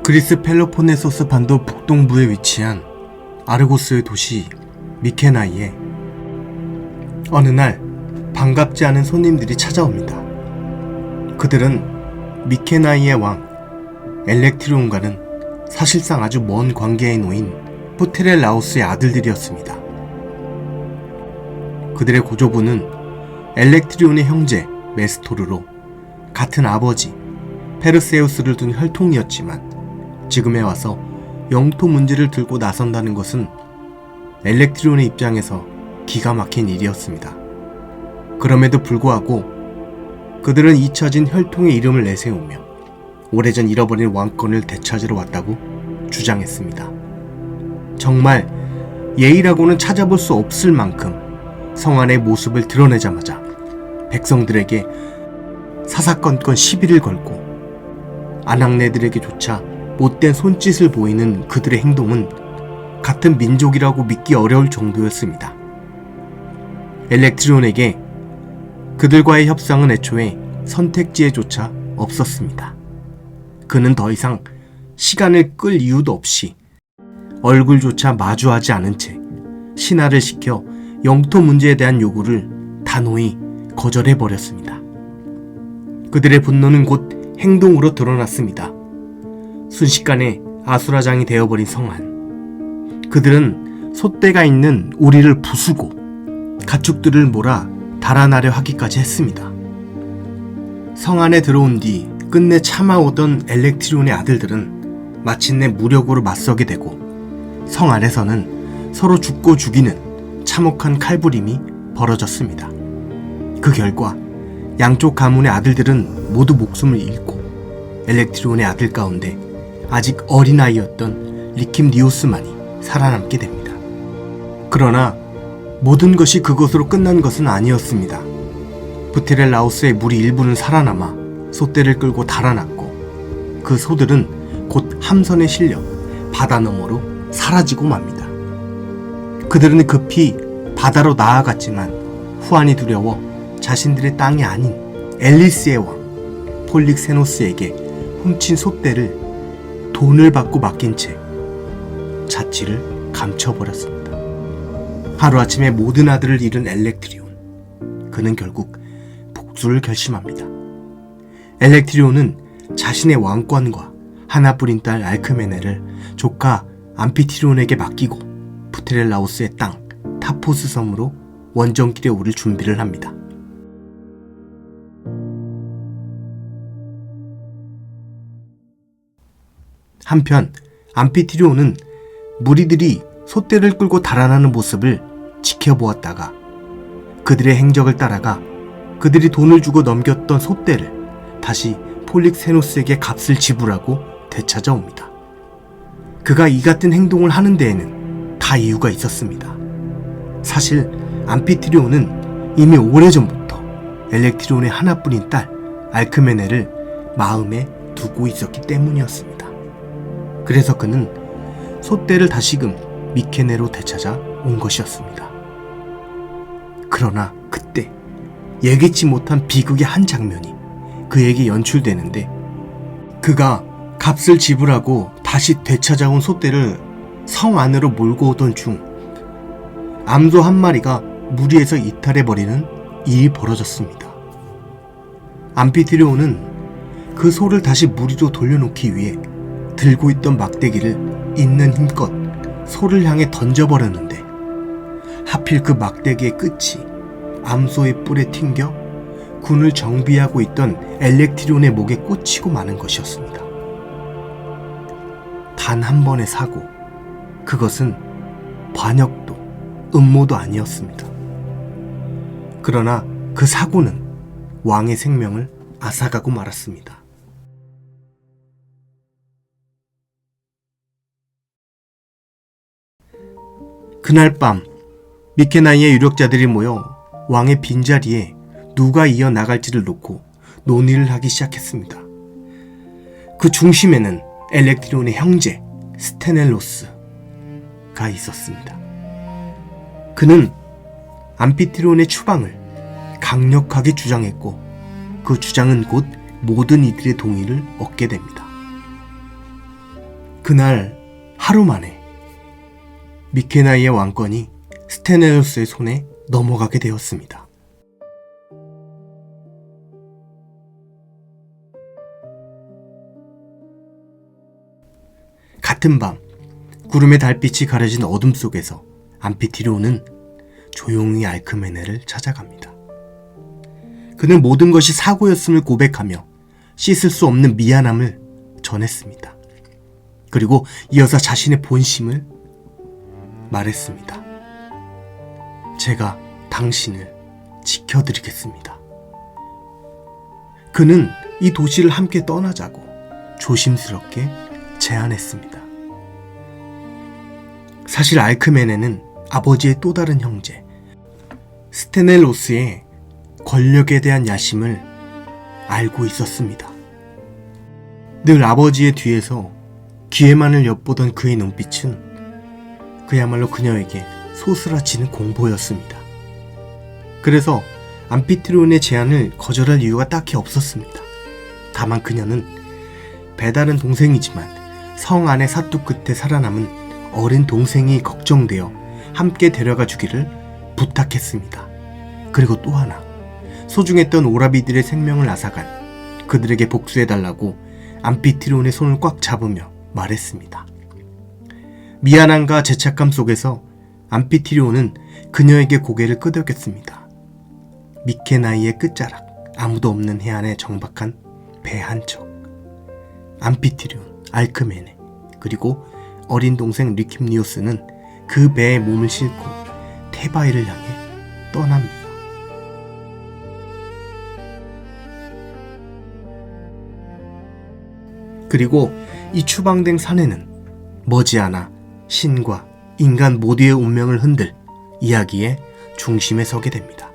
그리스 펠로폰네소스 반도 북동부에 위치한 아르고스의 도시 미케나이에 어느 날 반갑지 않은 손님들이 찾아옵니다. 그들은 미케나이의 왕 엘렉트리온과는 사실상 아주 먼 관계에 놓인 푸테렐라우스의 아들들이었습니다. 그들의 고조부는 엘렉트리온의 형제 메스토르로 같은 아버지 페르세우스를 둔 혈통이었지만 지금에 와서 영토 문제를 들고 나선다는 것은 엘렉트리온의 입장에서 기가 막힌 일이었습니다. 그럼에도 불구하고 그들은 잊혀진 혈통의 이름을 내세우며 오래전 잃어버린 왕권을 되찾으러 왔다고 주장했습니다. 정말 예의라고는 찾아볼 수 없을 만큼 성안의 모습을 드러내자마자 백성들에게 사사건건 시비를 걸고 아낙네들에게조차 못된 손짓을 보이는 그들의 행동은 같은 민족이라고 믿기 어려울 정도였습니다. 엘렉트리온에게 그들과의 협상은 애초에 선택지에조차 없었습니다. 그는 더 이상 시간을 끌 이유도 없이 얼굴조차 마주하지 않은 채 신하를 시켜 영토 문제에 대한 요구를 단호히 거절해버렸습니다. 그들의 분노는 곧 행동으로 드러났습니다. 순식간에 아수라장이 되어버린 성안. 그들은 솥대가 있는 우리를 부수고 가축들을 몰아 달아나려 하기까지 했습니다. 성안에 들어온 뒤 끝내 참아오던 엘렉트리온의 아들들은 마침내 무력으로 맞서게 되고 성 안에서는 서로 죽고 죽이는 참혹한 칼부림이 벌어졌습니다. 그 결과 양쪽 가문의 아들들은 모두 목숨을 잃고 엘렉트리온의 아들 가운데 아직 어린아이였던 리킴니오스만이 살아남게 됩니다. 그러나 모든 것이 그것으로 끝난 것은 아니었습니다. 푸테렐라우스의 무리 일부는 살아남아 솥대를 끌고 달아났고 그 소들은 곧 함선에 실려 바다 너머로 사라지고 맙니다. 그들은 급히 바다로 나아갔지만 후환이 두려워 자신들의 땅이 아닌 엘리스의 왕 폴릭세노스에게 훔친 솥대를 돈을 받고 맡긴 채 자취를 감춰버렸습니다. 하루아침에 모든 아들을 잃은 엘렉트리온. 그는 결국 복수를 결심합니다. 엘렉트리온은 자신의 왕권과 하나뿐인 딸 알크메네를 조카 암피티론에게 맡기고 푸테렐라우스의 땅 타포스 섬으로 원정길에 오를 준비를 합니다. 한편 암피티리온은 무리들이 솥대를 끌고 달아나는 모습을 지켜보았다가 그들의 행적을 따라가 그들이 돈을 주고 넘겼던 솥대를 다시 폴릭세노스에게 값을 지불하고 되찾아옵니다. 그가 이 같은 행동을 하는 데에는 다 이유가 있었습니다. 사실 암피티리온은 이미 오래전부터 엘렉트리온의 하나뿐인 딸 알크메네를 마음에 두고 있었기 때문이었습니다. 그래서 그는 솥대를 다시금 미케네로 되찾아 온 것이었습니다. 그러나 그때 예기치 못한 비극의 한 장면이 그에게 연출되는데 그가 값을 지불하고 다시 되찾아온 솥대를 성 안으로 몰고 오던 중 암소 한 마리가 무리에서 이탈해버리는 일이 벌어졌습니다. 암피티리온은 그 소를 다시 무리로 돌려놓기 위해 들고 있던 막대기를 있는 힘껏 소를 향해 던져버렸는데 하필 그 막대기의 끝이 암소의 뿔에 튕겨 군을 정비하고 있던 엘렉트리온의 목에 꽂히고 마는 것이었습니다. 단 한 번의 사고, 그것은 반역도 음모도 아니었습니다. 그러나 그 사고는 왕의 생명을 앗아가고 말았습니다. 그날 밤 미케나이의 유력자들이 모여 왕의 빈자리에 누가 이어나갈지를 놓고 논의를 하기 시작했습니다. 그 중심에는 엘렉트리온의 형제 스테넬로스가 있었습니다. 그는 암피티론의 추방을 강력하게 주장했고 그 주장은 곧 모든 이들의 동의를 얻게 됩니다. 그날 하루 만에 미케나이의 왕권이 스테네로스의 손에 넘어가게 되었습니다. 같은 밤 구름의 달빛이 가려진 어둠 속에서 암피티리온은 조용히 알크메네를 찾아갑니다. 그는 모든 것이 사고였음을 고백하며 씻을 수 없는 미안함을 전했습니다. 그리고 이어서 자신의 본심을 말했습니다. 제가 당신을 지켜드리겠습니다. 그는 이 도시를 함께 떠나자고 조심스럽게 제안했습니다. 사실 알크메네는 아버지의 또 다른 형제 스테넬로스의 권력에 대한 야심을 알고 있었습니다. 늘 아버지의 뒤에서 기회만을 엿보던 그의 눈빛은 그야말로 그녀에게 소스라치는 공포였습니다. 그래서 암피트리온의 제안을 거절할 이유가 딱히 없었습니다. 다만 그녀는 배다른 동생이지만 성 안의 사투 끝에 살아남은 어린 동생이 걱정되어 함께 데려가 주기를 부탁했습니다. 그리고 또 하나, 소중했던 오라비들의 생명을 앗아간 그들에게 복수해달라고 암피트리온의 손을 꽉 잡으며 말했습니다. 미안함과 죄책감 속에서 암피트리온은 그녀에게 고개를 끄덕였습니다. 미케나이의 끝자락, 아무도 없는 해안에 정박한 배 한 척. 암피트리온, 알크메네, 그리고 어린 동생 리킴니오스는 그 배에 몸을 싣고 테바이를 향해 떠납니다. 그리고 이 추방된 사내는 머지않아 신과 인간 모두의 운명을 흔들 이야기의 중심에 서게 됩니다.